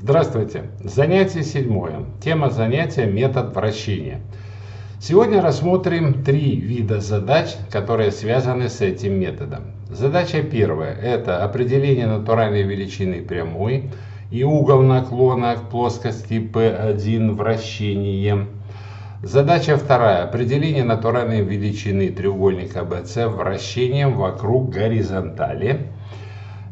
Здравствуйте! Занятие 7. Тема занятия — метод вращения. Сегодня рассмотрим 3 вида задач, которые связаны с этим методом. Задача первая — это определение натуральной величины прямой и угол наклона к плоскости P1 вращением. Задача вторая — определение натуральной величины треугольника BC вращением вокруг горизонтали.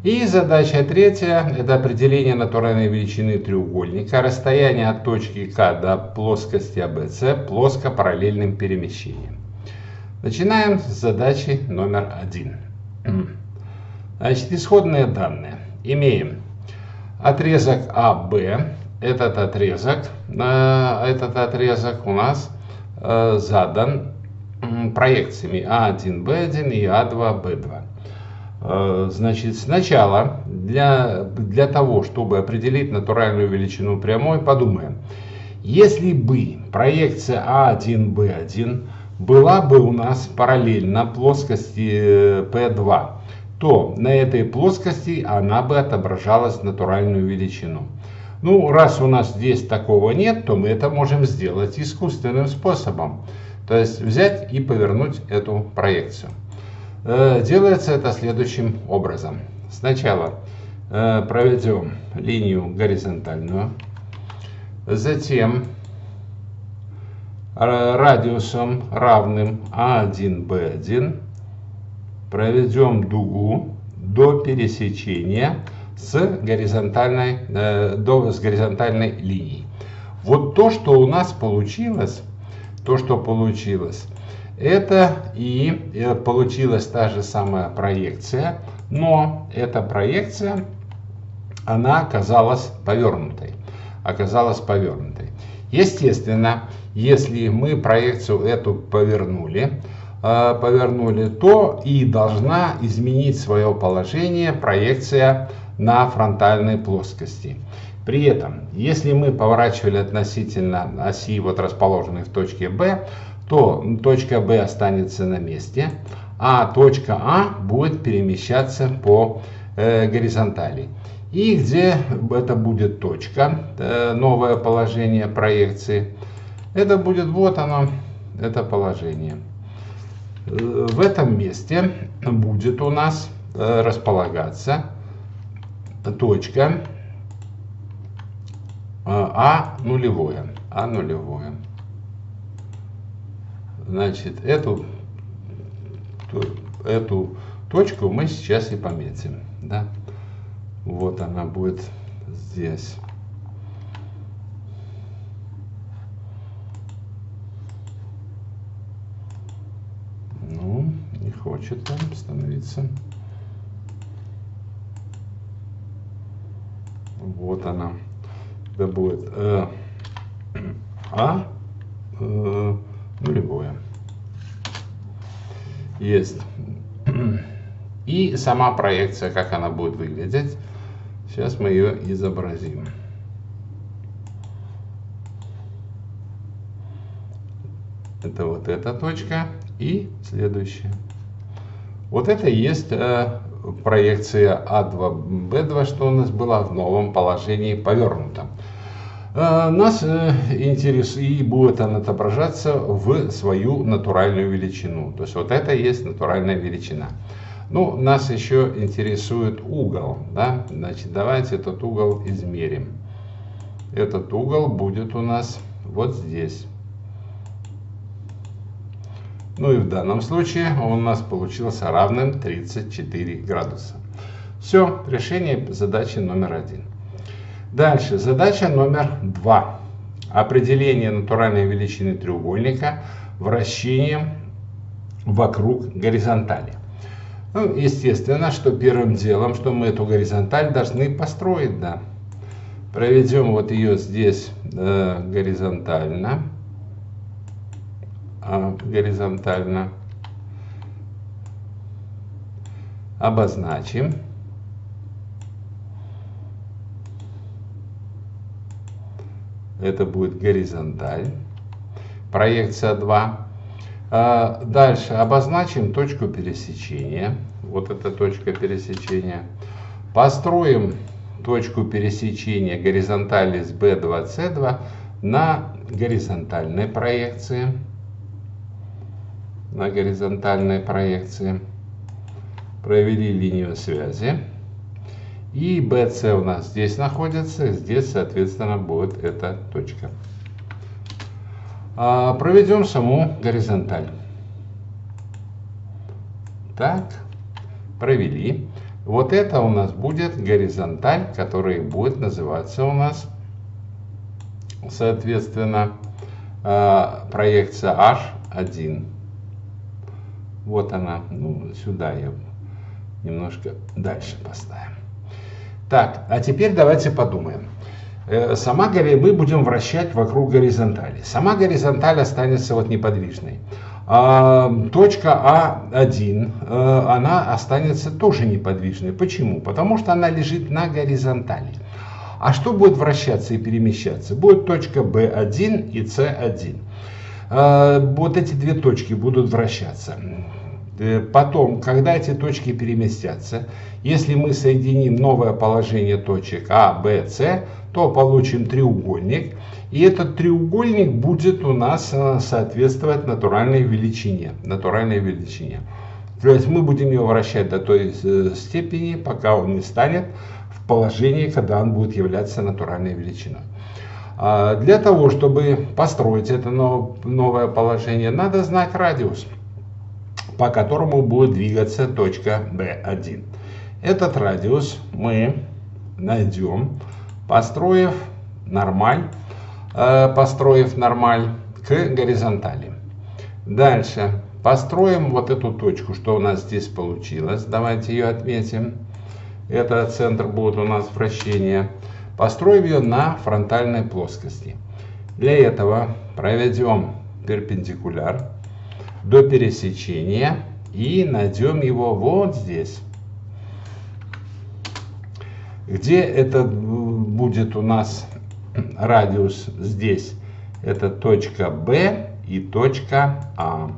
И задача третья — это определение натуральной величины треугольника, расстояние от точки К до плоскости ABC плоско-параллельным перемещением. Начинаем с задачи номер 1. Значит, исходные данные. Имеем отрезок АБ. Этот отрезок у нас задан проекциями А1, Б1 и А2, Б2. Значит, сначала для того, чтобы определить натуральную величину прямой, подумаем. Если бы проекция А1, Б1 была бы у нас параллельна плоскости P2, то на этой плоскости она бы отображалась натуральную величину. Ну, раз у нас здесь такого нет, то мы это можем сделать искусственным способом. То есть взять и повернуть эту проекцию. Делается это следующим образом. Сначала проведем линию горизонтальную, затем радиусом равным А1, Б1 проведем дугу до пересечения с горизонтальной линией. Вот то, что у нас получилось, это и получилась та же самая проекция, но эта проекция, она оказалась повернутой. Естественно, если мы проекцию эту повернули, то и должна изменить свое положение проекция на фронтальной плоскости. При этом, если мы поворачивали относительно оси, вот расположенной в точке B, то точка B останется на месте, а точка А будет перемещаться по горизонтали. И где это будет точка, новое положение проекции, это будет вот оно, это положение. В этом месте будет у нас располагаться точка А нулевое. Значит, эту точку мы сейчас и пометим. Да? Вот она будет здесь. Ну, не хочет там становиться. Вот она. Это будет нулевое. Есть. И сама проекция, как она будет выглядеть. Сейчас мы ее изобразим. Это вот эта точка и следующая. Вот это и есть проекция А2, Б2, что у нас была в новом положении повернута. Нас интересует, и будет она отображаться в свою натуральную величину. То есть вот это и есть натуральная величина. Ну, нас еще интересует угол. Да? Значит, давайте этот угол измерим. Этот угол будет у нас вот здесь. Ну и в данном случае он у нас получился равным 34 градуса. Все, решение задачи номер 1. Дальше, задача номер 2. Определение натуральной величины треугольника вращением вокруг горизонтали. Ну, естественно, что первым делом, что мы эту горизонталь должны построить. Да. Проведем вот ее здесь горизонтально. Обозначим. Это будет горизонталь. Проекция 2. Дальше обозначим точку пересечения. Вот эта точка пересечения. Построим точку пересечения горизонтали с B2C2 на горизонтальной проекции. Провели линию связи. И BC у нас здесь находится, здесь, соответственно, будет эта точка. Проведем саму горизонталь. Так, провели. Вот это у нас будет горизонталь, которая будет называться у нас, соответственно, проекция H1. Вот она. Ну, сюда ее немножко дальше поставим. Так, а теперь давайте подумаем. Мы будем вращать вокруг горизонтали. Сама горизонталь останется вот неподвижной. Точка А1, она останется тоже неподвижной. Почему? Потому что она лежит на горизонтали. А что будет вращаться и перемещаться? Будет точка B1 и C1. Вот эти две точки будут вращаться. Потом, когда эти точки переместятся, если мы соединим новое положение точек А, Б, С, то получим треугольник. И этот треугольник будет у нас соответствовать натуральной величине. То есть мы будем его вращать до той степени, пока он не станет в положении, когда он будет являться натуральной величиной. Для того, чтобы построить это новое положение, надо знать радиус, по которому будет двигаться точка B1. Этот радиус мы найдем, построив нормаль к горизонтали. Дальше построим вот эту точку, что у нас здесь получилось. Давайте ее отметим. Это центр будет у нас вращения. Построим ее на фронтальной плоскости. Для этого проведем перпендикуляр до пересечения и найдем его вот здесь. Где это будет у нас радиус? Здесь. Это точка B и точка А.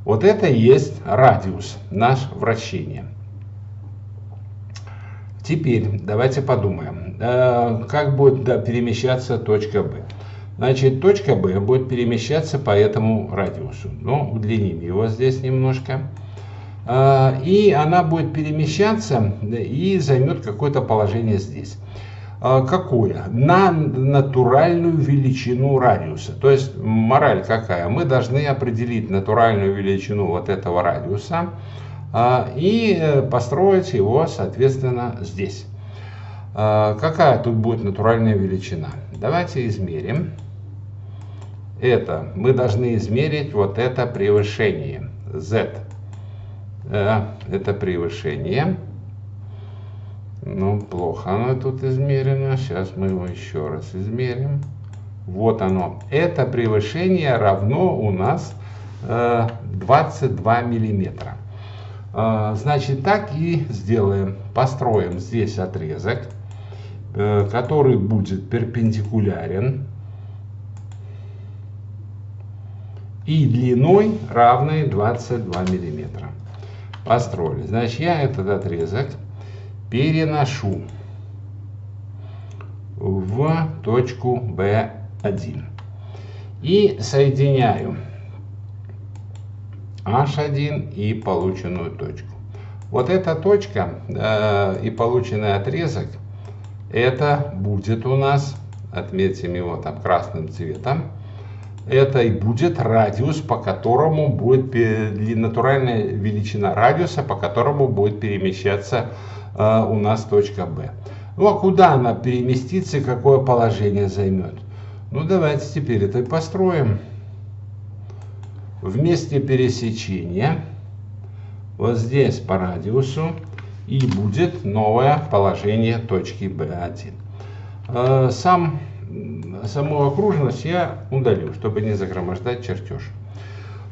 Вот это и есть радиус наш вращения. Теперь давайте подумаем, как будет перемещаться точка B. Значит, точка B будет перемещаться по этому радиусу. Ну, удлиним его здесь немножко. И она будет перемещаться и займет какое-то положение здесь. Какое? На натуральную величину радиуса. То есть мораль какая? Мы должны определить натуральную величину вот этого радиуса и построить его, соответственно, здесь. Какая тут будет натуральная величина? Давайте измерим. Мы должны измерить вот это превышение Z. Это превышение. Ну, плохо оно тут измерено. Сейчас мы его еще раз измерим. Вот оно. Это превышение равно у нас 22 миллиметра. Значит, так и сделаем. Построим здесь отрезок, который будет перпендикулярен и длиной равной 22 миллиметра. Построили. Значит, я этот отрезок переношу в точку B1 и соединяю H1 и полученную точку. Вот эта точка и полученный отрезок, это будет у нас, отметим его там красным цветом, это и будет радиус, по которому будет натуральная величина радиуса, по которому будет перемещаться у нас точка B. Ну а куда она переместится и какое положение займет? Ну давайте теперь это и построим. В месте пересечения, вот здесь по радиусу, и будет новое положение точки B1. Саму окружность я удалю, чтобы не загромождать чертеж.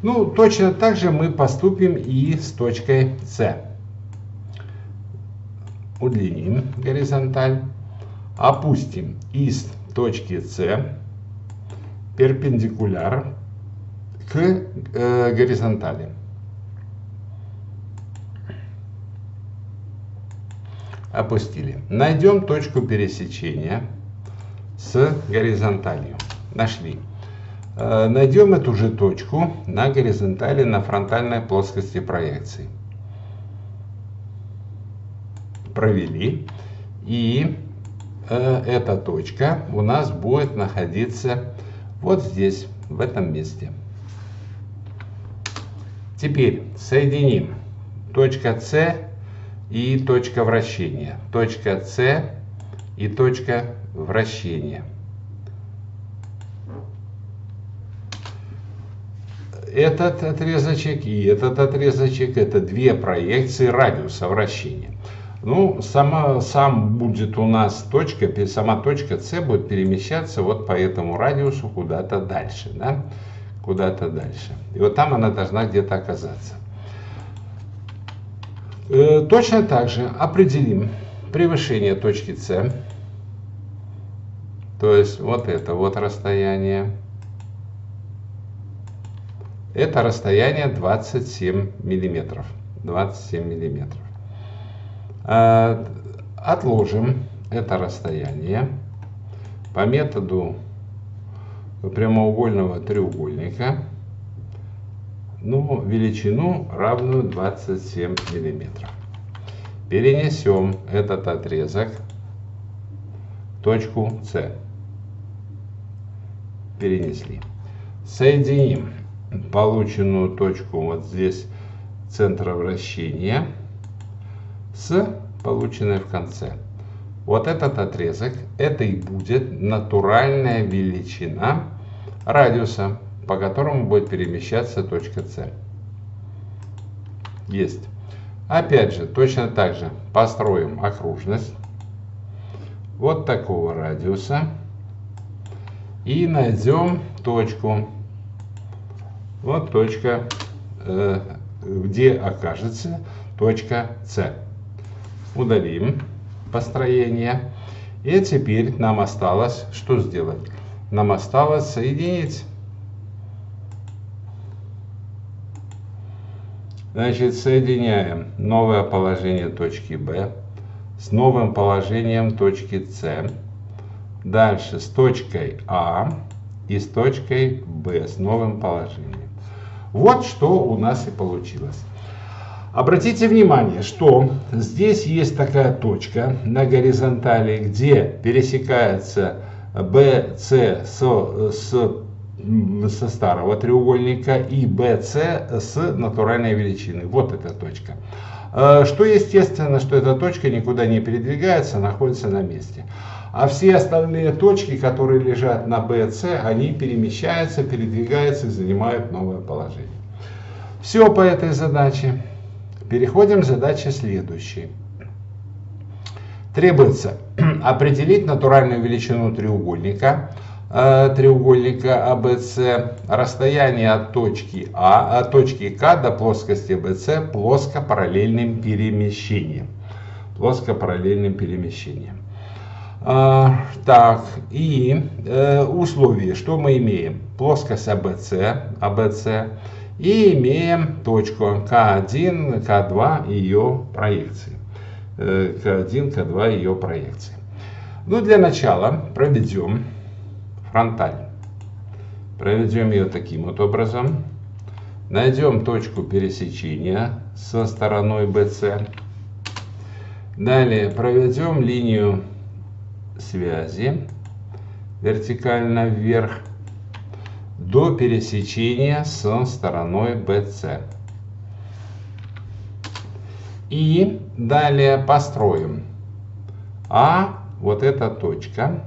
Ну, точно так же мы поступим и с точкой С. Удлиним горизонталь, опустим из точки С перпендикуляр к горизонтали. опустили. Найдем точку пересечения с горизонталью. Нашли. Найдем эту же точку на горизонтали на фронтальной плоскости проекции. Провели. И эта точка у нас будет находиться вот здесь, в этом месте. Теперь соединим точка С и точка вращения. Точка С и точка вращения. Этот отрезочек и этот отрезочек — это две проекции радиуса вращения. Ну, сам будет у нас точка, сама точка С будет перемещаться вот по этому радиусу куда-то дальше, да? Куда-то дальше. И вот там она должна где-то оказаться. Точно так же определим превышение точки С. То есть вот это вот расстояние. Это расстояние 27 миллиметров. 27 миллиметров. Отложим это расстояние по методу прямоугольного треугольника, ну, величину равную 27 миллиметров. Перенесем этот отрезок в точку С. Перенесли. Соединим полученную точку вот здесь центра вращения с полученной в конце. Вот этот отрезок, это и будет натуральная величина радиуса, по которому будет перемещаться точка С. Есть. Опять же, точно так же построим окружность вот такого радиуса и найдем точку. Вот точка, где окажется точка С. Удалим построение. И теперь нам осталось что сделать? Нам осталось соединить. Значит, соединяем новое положение точки Б с новым положением точки С. Дальше с точкой А и с точкой Б с новым положением. Вот что у нас и получилось. Обратите внимание, что здесь есть такая точка на горизонтали, где пересекается BC со старого треугольника и BC с натуральной величины. Вот эта точка. Что естественно, что эта точка никуда не передвигается, находится на месте. А все остальные точки, которые лежат на BC, они перемещаются, передвигаются и занимают новое положение. Все по этой задаче. Переходим к задаче следующей. Требуется определить натуральную величину треугольника ABC, расстояние от точки А, от точки К до плоскости BC плоско-параллельным перемещением. Плоско-параллельным перемещением. Так, и условия, что мы имеем? Плоскость ABC, и имеем точку К1, К2 и ее проекции. К1, К2 и ее проекции. Ну, для начала проведем фронталь. Проведем ее таким вот образом. Найдем точку пересечения со стороной BC. Далее проведем линию связи вертикально вверх до пересечения со стороной BC. И далее построим. А вот эта точка,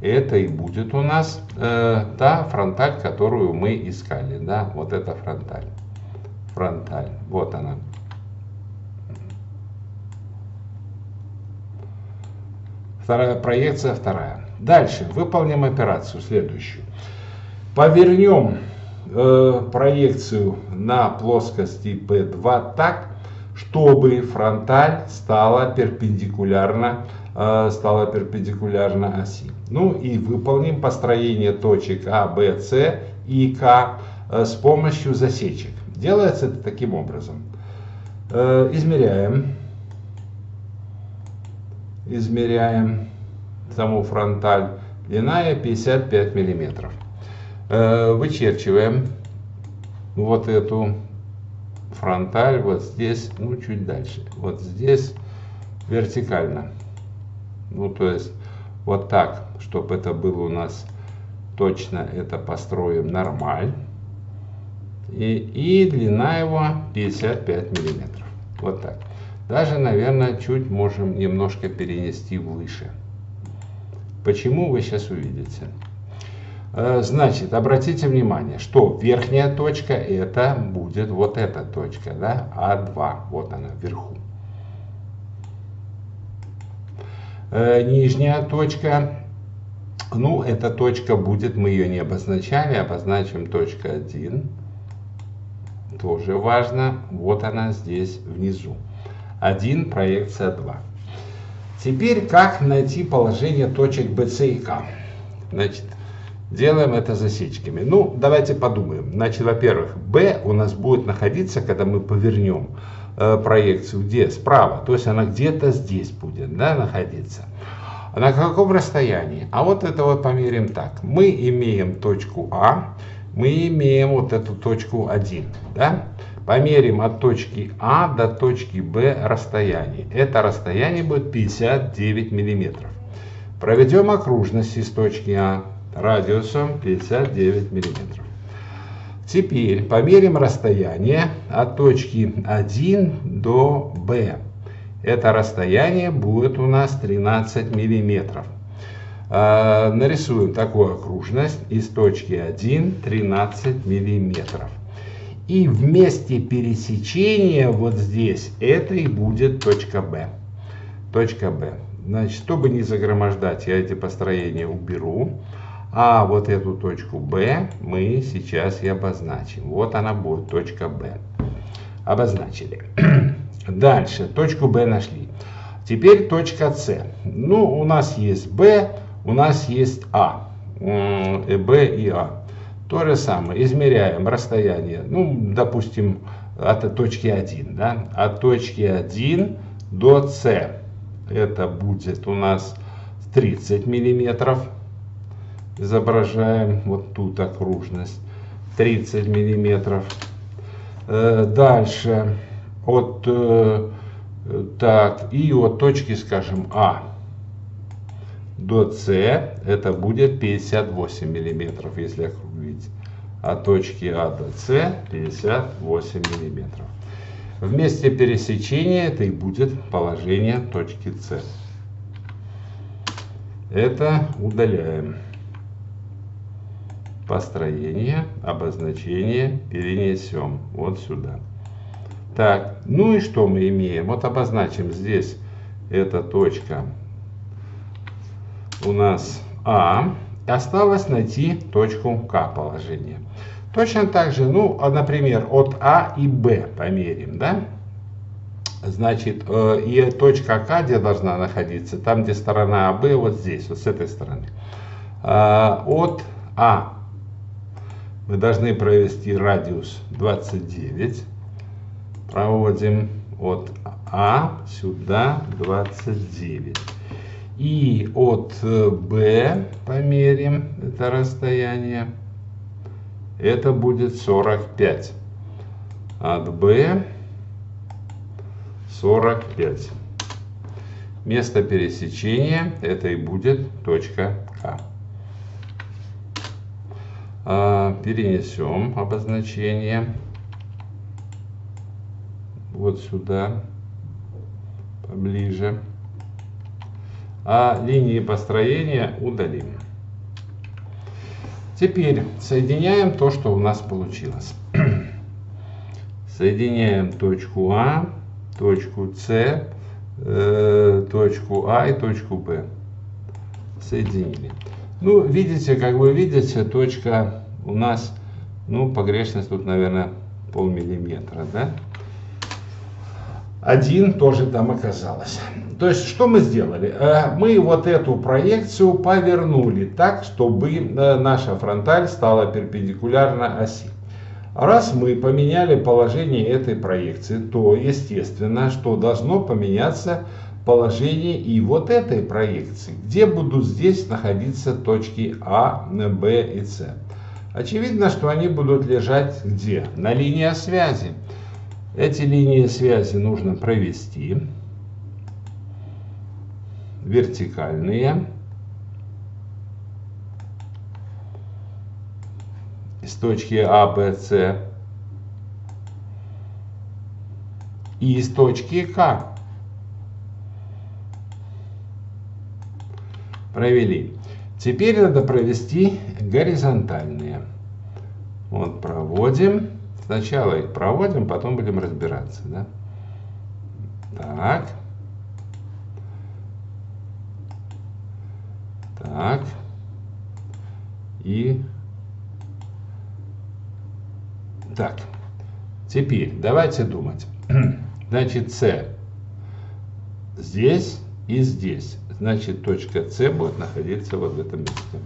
это и будет у нас та фронталь, которую мы искали. Да? Вот эта фронталь. Фронталь. Вот она. Вторая проекция, вторая. Дальше выполним операцию следующую. Повернем проекцию на плоскости P2 так, чтобы фронталь стала перпендикулярна оси. Ну и выполним построение точек А, Б, С и К с помощью засечек. Делается это таким образом. Измеряем измеряем саму фронталь. Длина 55 миллиметров. Вычерчиваем вот эту фронталь вот здесь, ну чуть дальше. Вот здесь вертикально. Ну то есть вот так, чтобы это было у нас точно, это построим нормаль. И длина его 55 миллиметров. Вот так. Даже, наверное, чуть можем немножко перенести выше. Почему, вы сейчас увидите. Значит, обратите внимание, что верхняя точка это будет вот эта точка, да, А2, вот она вверху. Нижняя точка, ну, эта точка будет, мы ее не обозначали, обозначим точка 1. Тоже важно, вот она здесь внизу. 1, проекция 2. Теперь как найти положение точек BC и K? Значит, делаем это засечками. Ну, давайте подумаем. Значит, во-первых, B у нас будет находиться, когда мы повернем проекцию где? Справа. То есть она где-то здесь будет, да, находиться. А на каком расстоянии? А вот это вот померим так. Мы имеем точку А, мы имеем вот эту точку 1, да? Померим от точки А до точки Б расстояние. Это расстояние будет 59 миллиметров. Проведем окружность из точки А радиусом 59 миллиметров. Теперь померим расстояние от точки 1 до Б. Это расстояние будет у нас 13 миллиметров. Нарисуем такую окружность из точки 1 13 миллиметров. И в месте пересечения вот здесь это и будет точка Б. Точка Б. Значит, чтобы не загромождать, я эти построения уберу. А вот эту точку Б мы сейчас и обозначим. Вот она будет, точка Б. Обозначили. Дальше, точку Б нашли. Теперь точка С. Ну, у нас есть Б, у нас есть А. Б и А. То же самое, измеряем расстояние, ну, допустим, от точки 1, да, от точки 1 до С. Это будет у нас 30 миллиметров. Изображаем вот тут окружность, 30 миллиметров. Дальше, так, и от точки, скажем, А до С, это будет 58 миллиметров, если округлить. От точки А до С 58 миллиметров. В месте пересечения это и будет положение точки С. Это удаляем. Построение, обозначение перенесем вот сюда. Так, ну и что мы имеем? Вот обозначим здесь, эта точка у нас А. Осталось найти точку К положение. Точно так же, ну, например, от А и Б померим, да? Значит, и точка К где должна находиться? Там, где сторона АБ, вот здесь, вот с этой стороны. От А мы должны провести радиус 29. Проводим от А сюда 29. И от Б померим это расстояние. Это будет 45. От Б 45. Место пересечения это и будет точка К. Перенесем обозначение вот сюда, поближе. А линии построения удалим. Теперь соединяем то, что у нас получилось. Соединяем точку А, точку С, точку А и точку Б. Соединили. Ну, видите, как вы видите, точка у нас, ну, погрешность тут, наверное, полмиллиметра, да? 1 тоже там оказалось. То есть, что мы сделали? Мы вот эту проекцию повернули так, чтобы наша фронталь стала перпендикулярна оси. Раз мы поменяли положение этой проекции, то естественно, что должно поменяться положение и вот этой проекции, где будут здесь находиться точки А, Б и С. Очевидно, что они будут лежать где? На линии связи. Эти линии связи нужно провести. Вертикальные. С точки А, Б, С. И из точки К. Провели. Теперь надо провести горизонтальные. Вот проводим. Сначала их проводим, потом будем разбираться. Да? Так. Так. И так. Теперь давайте думать. Значит, С здесь и здесь. Значит, точка С будет находиться вот в этом месте.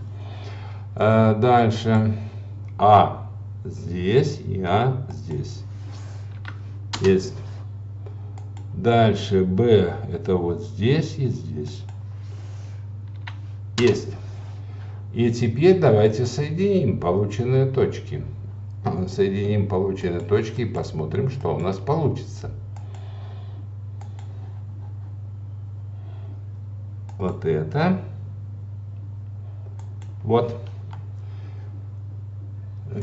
Дальше А здесь и А здесь. Есть. Дальше Б это вот здесь и здесь. Есть. И теперь давайте соединим полученные точки. Соединим полученные точки и посмотрим, что у нас получится. Вот это. Вот.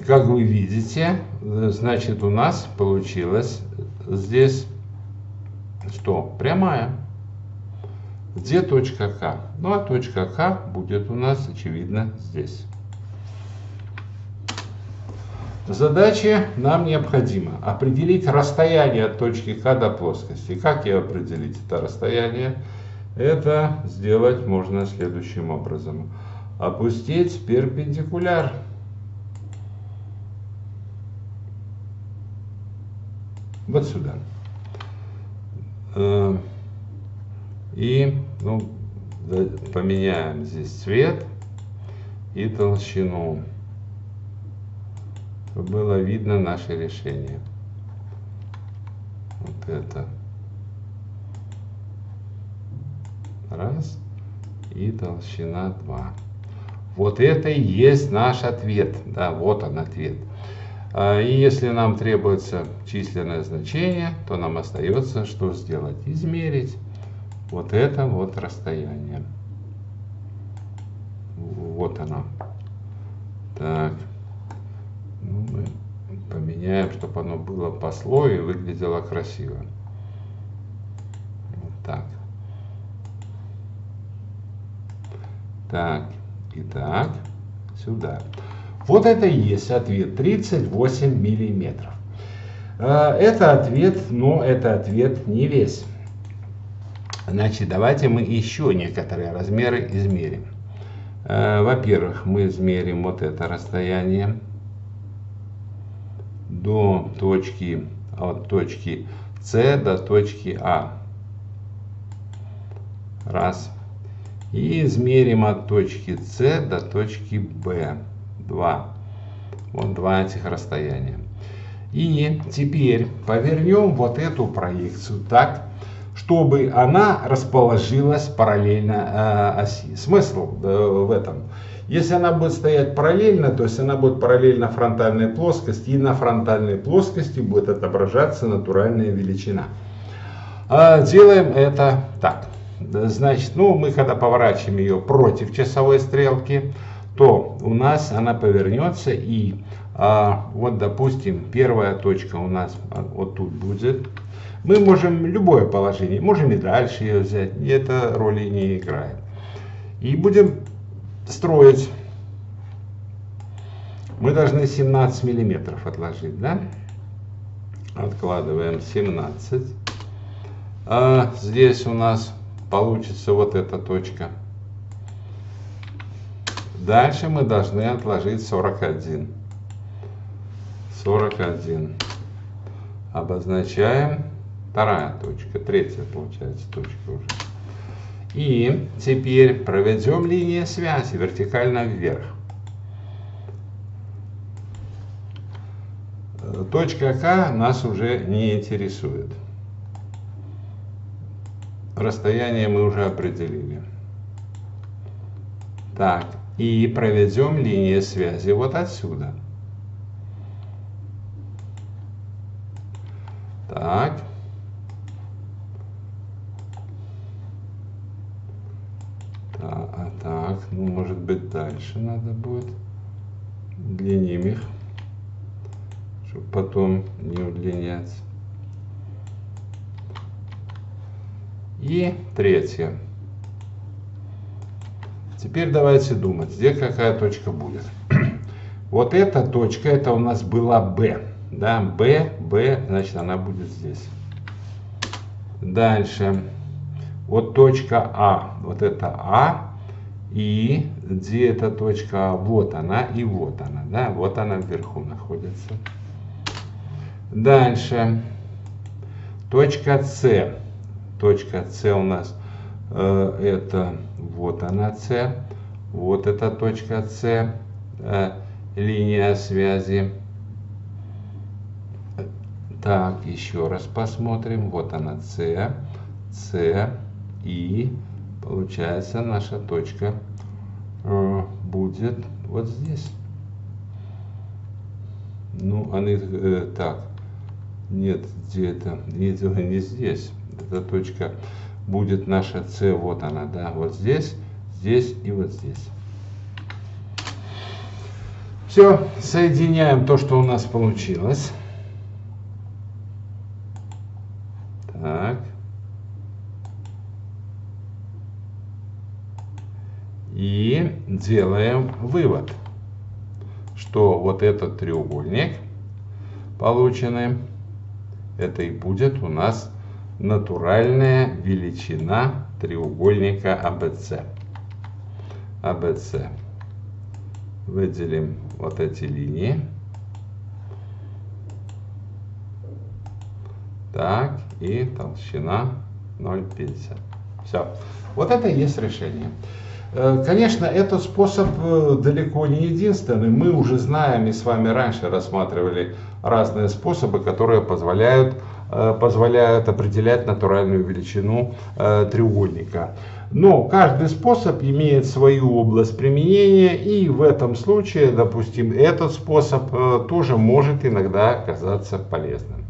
Как вы видите, значит, у нас получилось здесь что? Прямая. Где точка К? Ну, а точка К будет у нас, очевидно, здесь. Задача нам необходимо определить расстояние от точки К до плоскости. Как ее определить, это расстояние? Это сделать можно следующим образом. Опустить перпендикуляр. Вот сюда. И поменяем здесь цвет и толщину, чтобы было видно наше решение. Вот это. Раз. И толщина 2. Вот это и есть наш ответ. Да, вот он ответ. И если нам требуется численное значение, то нам остается что сделать? Измерить вот это вот расстояние. Вот оно. Так. Ну, мы поменяем, чтобы оно было по слою и выглядело красиво. Вот так. Так, и так, сюда. Вот это и есть ответ, 38 миллиметров. Это ответ, но это ответ не весь. Значит, давайте мы еще некоторые размеры измерим. Во-первых, мы измерим вот это расстояние до точки, от точки С до точки А. Раз. И измерим от точки С до точки Б. 2. Вот два этих расстояния. И теперь повернем вот эту проекцию так, чтобы она расположилась параллельно оси. Смысл в этом. Если она будет стоять параллельно, то есть она будет параллельно фронтальной плоскости, и на фронтальной плоскости будет отображаться натуральная величина. Делаем это так. Значит, мы когда поворачиваем ее против часовой стрелки, то у нас она повернется и вот, допустим, первая точка у нас вот тут будет. Мы можем любое положение, можем и дальше ее взять, и это роли не играет. И будем строить. Мы должны 17 миллиметров отложить, да? Откладываем 17. Здесь у нас получится вот эта точка. Дальше мы должны отложить 41. 41. Обозначаем вторая точка, третья получается точка уже. И теперь проведем линию связи вертикально вверх. Точка К нас уже не интересует. расстояние мы уже определили. Так, и проведем линию связи вот отсюда. Так. Так, ну может быть дальше надо будет удлиним их, чтобы потом не удлинять. И третье. Теперь давайте думать, где какая точка будет. Вот эта точка, это у нас была B. Да, B, значит она будет здесь. Дальше. Вот точка А, вот это А. И где эта точка А? Вот она и вот она. Да, вот она вверху находится. Дальше. Точка С. Точка С у нас это вот она С. Вот эта точка С. Линия связи. Так, еще раз посмотрим. Вот она С. И получается наша точка будет вот здесь. Ну, они так. Нет, где-то не здесь. Эта точка будет наша С. Вот она, да, вот здесь, здесь и вот здесь. Все, соединяем то, что у нас получилось. Так. И делаем вывод, что вот этот треугольник полученный, это и будет у нас натуральная величина треугольника АБЦ. АБЦ. Выделим вот эти линии. Так, и толщина 0,50. Все. Вот это и есть решение. Конечно, этот способ далеко не единственный. Мы уже знаем и с вами раньше рассматривали разные способы, которые позволяют определять натуральную величину треугольника. Но каждый способ имеет свою область применения, и в этом случае, допустим, этот способ тоже может иногда оказаться полезным.